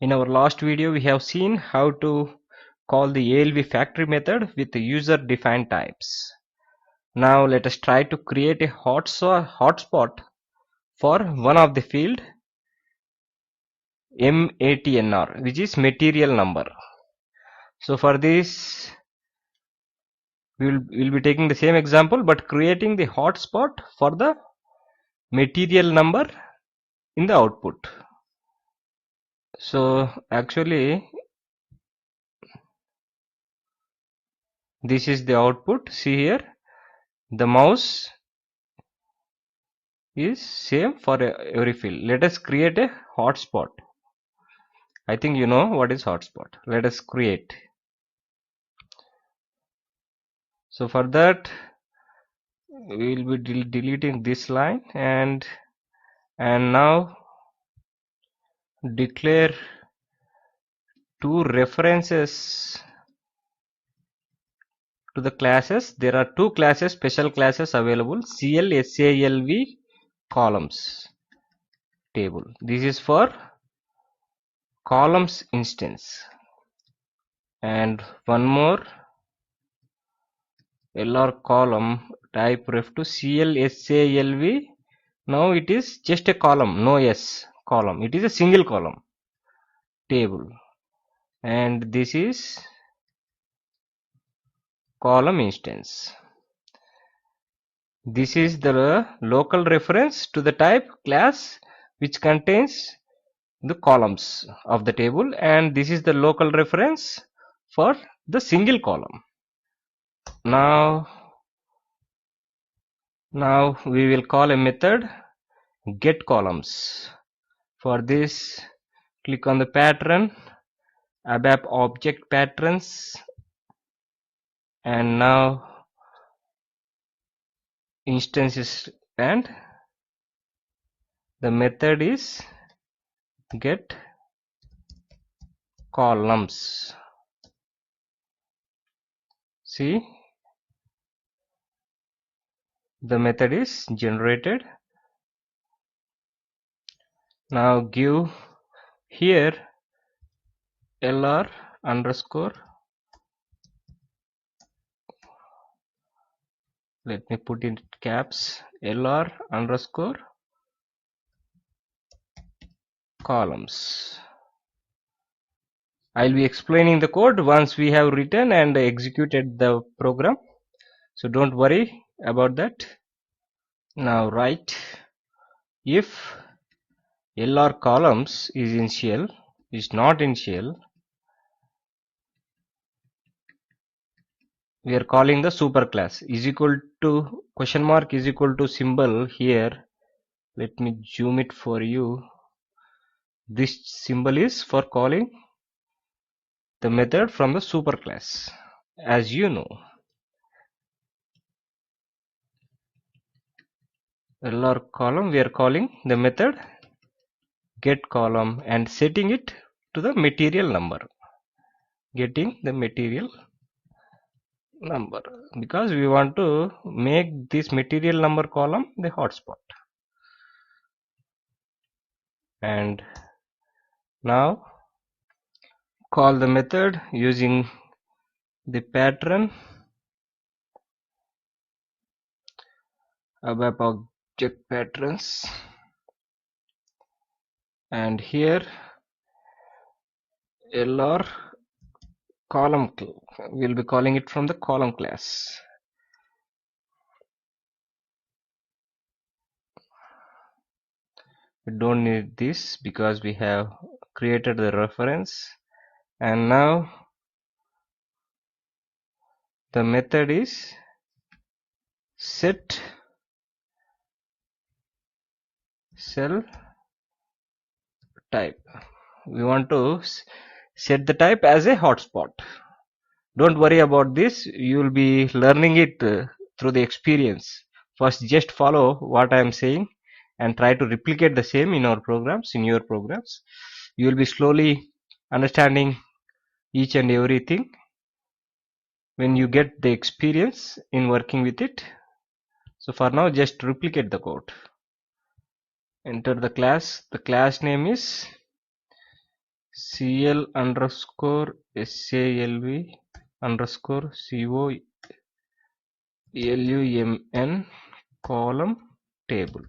In our last video, we have seen how to call the ALV factory method with user-defined types. Now let us try to create a hotspot for one of the field MATNR, which is material number. So for this, we'll be taking the same example but creating the hotspot for the material number in the output. So actually this is the output. See here, the mouse is same for every field. Let us create a hotspot. I think you know what is hotspot. Let us create. So for that we will be deleting this line and now declare two references to the classes. There are two classes, special classes available: CL, SALV columns table. This is for columns instance, and one more LR column type ref to CL SALV. Now it is just a column, no S column. It is a single column table, and this is column instance. This is the local reference to the type class which contains the columns of the table, and this is the local reference for the single column. Now we will call a method getColumns. For this, click on the pattern, ABAP object patterns, and now instances, and the method is getColumns. See, the method is generated. Now give here LR underscore, let me put in caps, LR underscore columns. I'll be explaining the code once we have written and executed the program, so don't worry about that. Now write if LR columns is not initial, we are calling the superclass is equal to question mark is equal to symbol here. Let me zoom it for you. This symbol is for calling the method from the superclass. As you know, LR column, we are calling the method getColumn and setting it to the material number, getting the material number, because we want to make this material number column the hotspot. And now call the method using the pattern ABAP object patterns, and here LR column, we'll be calling it from the column class. We don't need this because we have created the reference, and now the method is set cell type. We want to set the type as a hotspot. Don't worry about this, you will be learning it through the experience. First just follow what I am saying and try to replicate the same in our programs, in your programs. You will be slowly understanding each and everything when you get the experience in working with it. So for now just replicate the code. Enter the class name is cl underscore salv underscore column column table.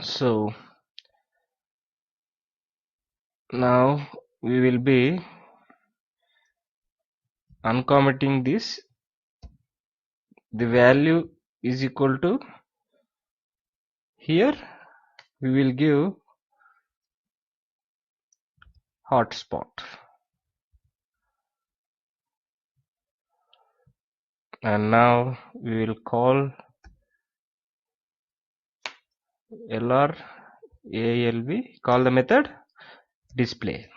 So now we will be uncommenting this. The value is equal to, here we will give hotspot, and now we will call lr alv, call the method display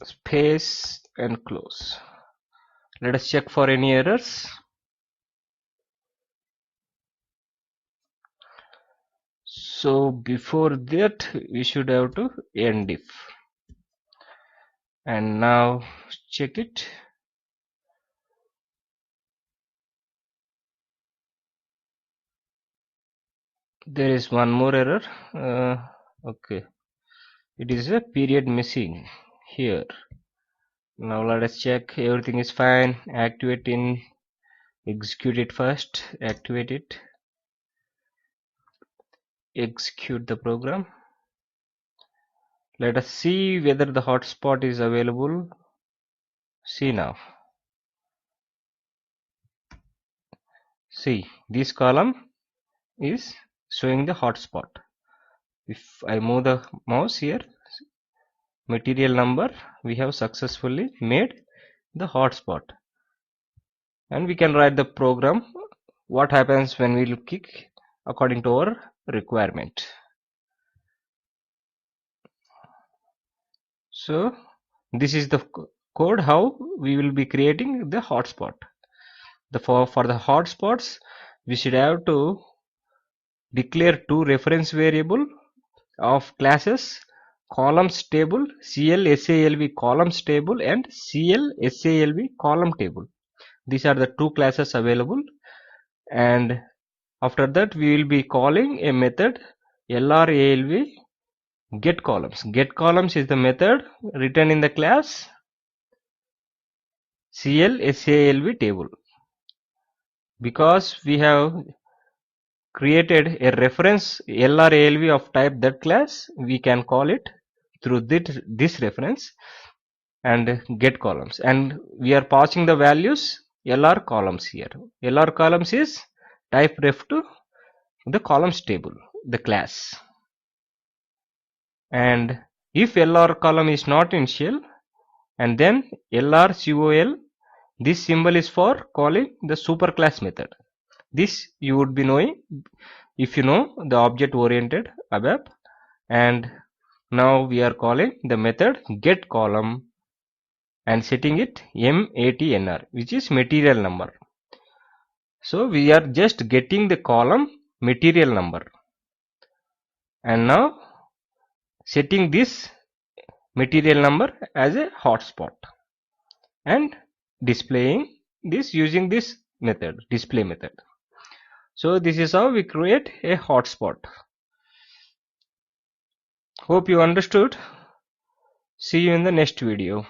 space and close. Let us check for any errors. So before that we should have to end if, and now check it. There is one more error. Okay, it is a period missing here. Now let us check everything is fine. Activate in, execute it first, activate it, execute the program. Let us see whether the hotspot is available. See now. See, this column is showing the hotspot. If I move the mouse here, material number, we have successfully made the hotspot, and we can write the program what happens when we click according to our requirement. So this is the code how we will be creating the hotspot. For the hotspots, we should have to declare two reference variable of classes columns table, clsalv columns table and clsalv column table. These are the two classes available, and after that we will be calling a method lralv get columns. Get columns is the method written in the class clsalv table. Because we have created a reference lralv of type that class, we can call it through this reference and get columns, and we are passing the values lr columns here. Lr columns is type ref to the columns table, the class. And if lr column is not initial, and then lr this symbol is for calling the superclass method. This you would be knowing if you know the object oriented ABAP. And now we are calling the method get column and setting it matnr, which is material number. So we are just getting the column material number, and now setting this material number as a hotspot and displaying this using this method, display method. So this is how we create a hotspot. Hope you understood. See you in the next video.